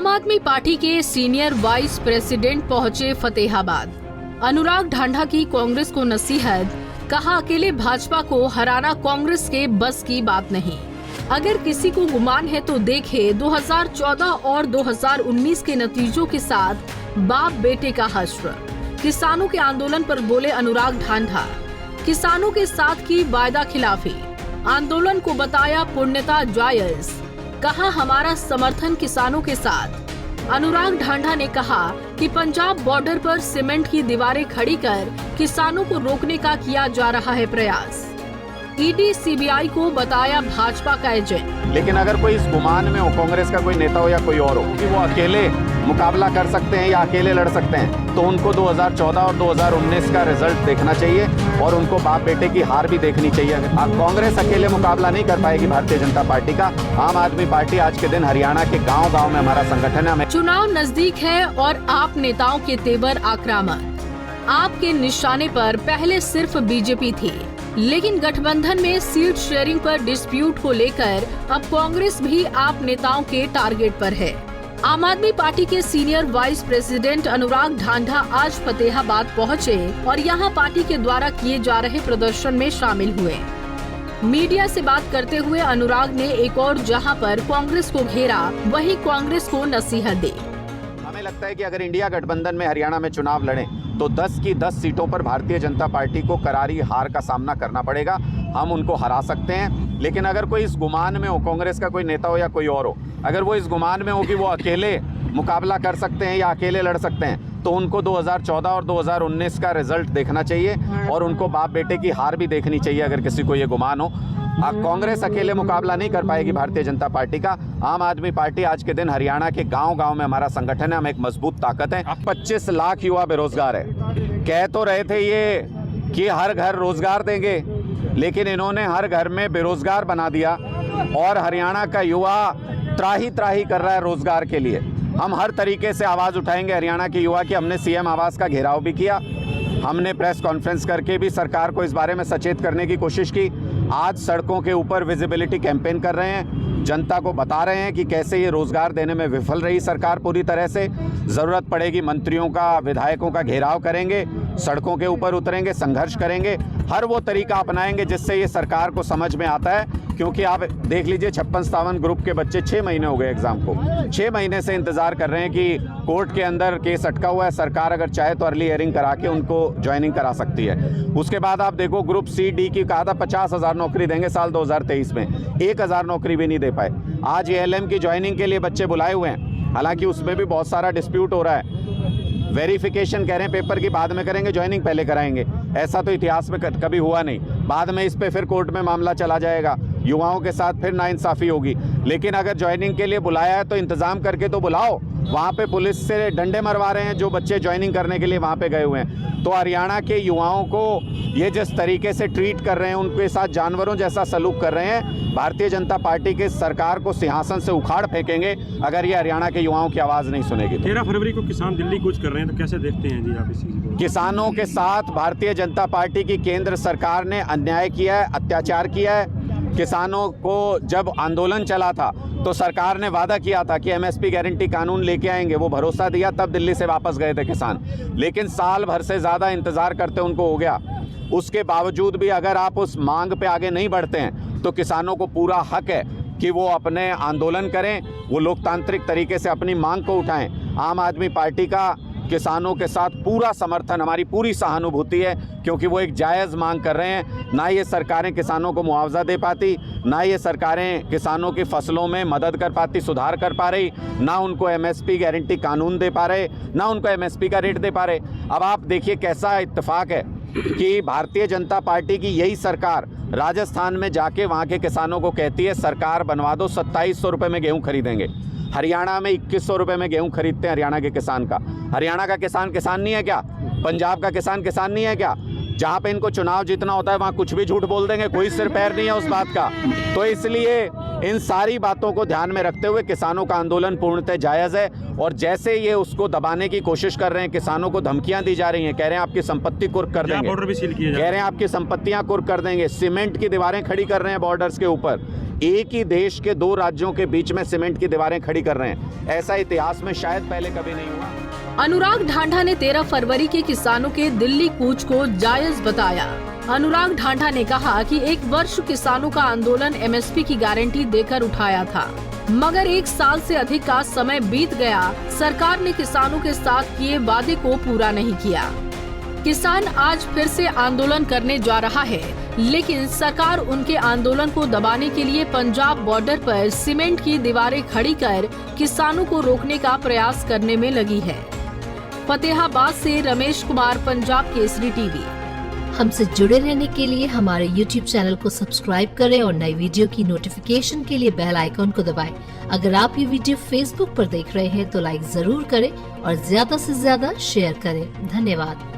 आम आदमी पार्टी के सीनियर वाइस प्रेसिडेंट पहुंचे फतेहाबाद। अनुराग ढांढा की कांग्रेस को नसीहत, कहा अकेले भाजपा को हराना कांग्रेस के बस की बात नहीं। अगर किसी को गुमान है तो देखे 2014 और 2019 के नतीजों के साथ बाप बेटे का हश्र। किसानों के आंदोलन पर बोले अनुराग ढांढा, किसानों के साथ की वायदा खिलाफी, आंदोलन को बताया पूर्णता जायज, कहा हमारा समर्थन किसानों के साथ। अनुराग ढांढा ने कहा कि पंजाब बॉर्डर पर सीमेंट की दीवारें खड़ी कर किसानों को रोकने का किया जा रहा है प्रयास। ईडी सीबीआई को बताया भाजपा का एजेंट। लेकिन अगर कोई इस गुमान में हो, कांग्रेस का कोई नेता हो या कोई और हो कि वो अकेले मुकाबला कर सकते हैं या अकेले लड़ सकते हैं, तो उनको 2014 और 2019 का रिजल्ट देखना चाहिए और उनको बाप बेटे की हार भी देखनी चाहिए। अब कांग्रेस अकेले मुकाबला नहीं कर पाएगी भारतीय जनता पार्टी का। आम आदमी पार्टी आज के दिन हरियाणा के गाँव-गाँव में हमारा संगठन है। चुनाव नजदीक है और आप नेताओं के तेवर आक्रामक। आपके निशाने पर पहले सिर्फ बीजेपी थी, लेकिन गठबंधन में सीट शेयरिंग पर डिस्प्यूट को लेकर अब कांग्रेस भी आप नेताओं के टारगेट पर है। आम आदमी पार्टी के सीनियर वाइस प्रेसिडेंट अनुराग ढांढा आज फतेहाबाद पहुंचे और यहां पार्टी के द्वारा किए जा रहे प्रदर्शन में शामिल हुए। मीडिया से बात करते हुए अनुराग ने एक और जहां पर कांग्रेस को घेरा, वहीं कांग्रेस को नसीहत दी। हमें लगता है कि अगर इंडिया गठबंधन में हरियाणा में चुनाव लड़े तो 10 की 10 सीटों पर भारतीय जनता पार्टी को करारी हार का सामना करना पड़ेगा। हम उनको हरा सकते हैं, लेकिन अगर कोई इस गुमान में हो, कांग्रेस का कोई नेता हो या कोई और हो, अगर वो इस गुमान में हो कि वो अकेले मुकाबला कर सकते हैं या अकेले लड़ सकते हैं, तो उनको 2014 और 2019 का रिजल्ट देखना चाहिए और उनको बाप बेटे की हार भी देखनी चाहिए अगर किसी को ये गुमान हो। कांग्रेस अकेले मुकाबला नहीं कर पाएगी भारतीय जनता पार्टी का। आम आदमी पार्टी आज के दिन हरियाणा के गांव-गांव में हमारा संगठन है, हम एक मजबूत ताकत है। 25 लाख युवा बेरोजगार है। कह तो रहे थे ये कि हर घर रोजगार देंगे, लेकिन इन्होंने हर घर में बेरोजगार बना दिया और हरियाणा का युवा त्राही त्राही कर रहा है रोजगार के लिए। हम हर तरीके से आवाज़ उठाएंगे हरियाणा के युवा की। हमने सीएम आवास का घेराव भी किया, हमने प्रेस कॉन्फ्रेंस करके भी सरकार को इस बारे में सचेत करने की कोशिश की। आज सड़कों के ऊपर विजिबिलिटी कैंपेन कर रहे हैं, जनता को बता रहे हैं कि कैसे ये रोजगार देने में विफल रही सरकार पूरी तरह से। ज़रूरत पड़ेगी मंत्रियों का, विधायकों का घेराव करेंगे, सड़कों के ऊपर उतरेंगे, संघर्ष करेंगे, हर वो तरीका अपनाएंगे जिससे ये सरकार को समझ में आता है। क्योंकि आप देख लीजिए 56-57 ग्रुप के बच्चे 6 महीने हो गए एग्जाम को, 6 महीने से इंतजार कर रहे हैं कि कोर्ट के अंदर केस अटका हुआ है। सरकार अगर चाहे तो अर्ली हियरिंग करा के उनको ज्वाइनिंग करा सकती है। उसके बाद आप देखो ग्रुप सी डी की कहा था 50,000 नौकरी देंगे साल 2023 में, 1,000 नौकरी भी नहीं दे पाए। आज ALM की ज्वाइनिंग के लिए बच्चे बुलाए हुए हैं, हालांकि उसमें भी बहुत सारा डिस्प्यूट हो रहा है। वेरिफिकेशन कह रहे हैं पेपर की बाद में करेंगे, ज्वाइनिंग पहले कराएंगे। ऐसा तो इतिहास में कभी हुआ नहीं। बाद में इस पे फिर कोर्ट में मामला चला जाएगा, युवाओं के साथ फिर नाइंसाफ़ी होगी। लेकिन अगर ज्वाइनिंग के लिए बुलाया है तो इंतज़ाम करके तो बुलाओ। वहाँ पे पुलिस से डंडे मरवा रहे हैं जो बच्चे ज्वाइनिंग करने के लिए वहाँ पे गए हुए हैं। तो हरियाणा के युवाओं को ये जिस तरीके से ट्रीट कर रहे हैं, उनके साथ जानवरों जैसा सलूक कर रहे हैं, भारतीय जनता पार्टी के सरकार को सिंहासन से उखाड़ फेंकेंगे अगर ये हरियाणा के युवाओं की आवाज़ नहीं सुनेगी। 13 फरवरी को किसान दिल्ली कूच कर रहे हैं, तो कैसे देखते हैं जी आप इस चीज़ को? किसानों के साथ भारतीय जनता पार्टी की केंद्र सरकार ने अन्याय किया है, अत्याचार किया है। किसानों को जब आंदोलन चला था तो सरकार ने वादा किया था कि MSP गारंटी कानून लेके आएंगे, वो भरोसा दिया, तब दिल्ली से वापस गए थे किसान। लेकिन साल भर से ज़्यादा इंतज़ार करते उनको हो गया। उसके बावजूद भी अगर आप उस मांग पे आगे नहीं बढ़ते हैं तो किसानों को पूरा हक है कि वो अपने आंदोलन करें, वो लोकतांत्रिक तरीके से अपनी मांग को उठाएं। आम आदमी पार्टी का किसानों के साथ पूरा समर्थन, हमारी पूरी सहानुभूति है, क्योंकि वो एक जायज़ मांग कर रहे हैं। ना ये सरकारें किसानों को मुआवजा दे पाती, ना ये सरकारें किसानों की फसलों में मदद कर पाती, सुधार कर पा रही, ना उनको MSP गारंटी कानून दे पा रहे, ना उनको MSP का रेट दे पा रहे। अब आप देखिए कैसा इत्तेफाक है कि भारतीय जनता पार्टी की यही सरकार राजस्थान में जाके वहाँ के किसानों को कहती है सरकार बनवा दो, 2700 रुपये में गेहूँ खरीदेंगे। हरियाणा में 2100 रुपये में गेहूं खरीदते हैं हरियाणा के किसान का। हरियाणा का किसान किसान नहीं है क्या? पंजाब का किसान किसान नहीं है क्या? जहाँ पे इनको चुनाव जीतना होता है वहाँ कुछ भी झूठ बोल देंगे, कोई सिर पैर नहीं है उस बात का। तो इसलिए इन सारी बातों को ध्यान में रखते हुए किसानों का आंदोलन पूर्णतः जायज़ है। और जैसे ये उसको दबाने की कोशिश कर रहे हैं, किसानों को धमकियां दी जा रही हैं, कह रहे हैं आपकी संपत्ति कुर्क कर देंगे, बॉर्डर भी सील किए जा रहे हैं, कह रहे हैं आपकी संपत्तियां कुर्क कर देंगे, सीमेंट की दीवारें खड़ी कर रहे हैं बॉर्डर्स के ऊपर। एक ही देश के दो राज्यों के बीच में सीमेंट की दीवारें खड़ी कर रहे हैं। ऐसा इतिहास में शायद पहले कभी नहीं हुआ। अनुराग ढांढा ने 13 फरवरी के किसानों के दिल्ली कूच को जायज बताया। अनुराग ढांढा ने कहा कि 1 वर्ष किसानों का आंदोलन एमएसपी की गारंटी देकर उठाया था, मगर 1 साल से अधिक का समय बीत गया, सरकार ने किसानों के साथ किए वादे को पूरा नहीं किया। किसान आज फिर से आंदोलन करने जा रहा है, लेकिन सरकार उनके आंदोलन को दबाने के लिए पंजाब बॉर्डर पर सीमेंट की दीवारें खड़ी कर किसानों को रोकने का प्रयास करने में लगी है। फतेहाबाद से रमेश कुमार, पंजाब केसरी टीवी। हमसे जुड़े रहने के लिए हमारे YouTube चैनल को सब्सक्राइब करें और नई वीडियो की नोटिफिकेशन के लिए बेल आइकॉन को दबाएं। अगर आप ये वीडियो Facebook पर देख रहे हैं तो लाइक जरूर करें और ज्यादा से ज्यादा शेयर करें। धन्यवाद।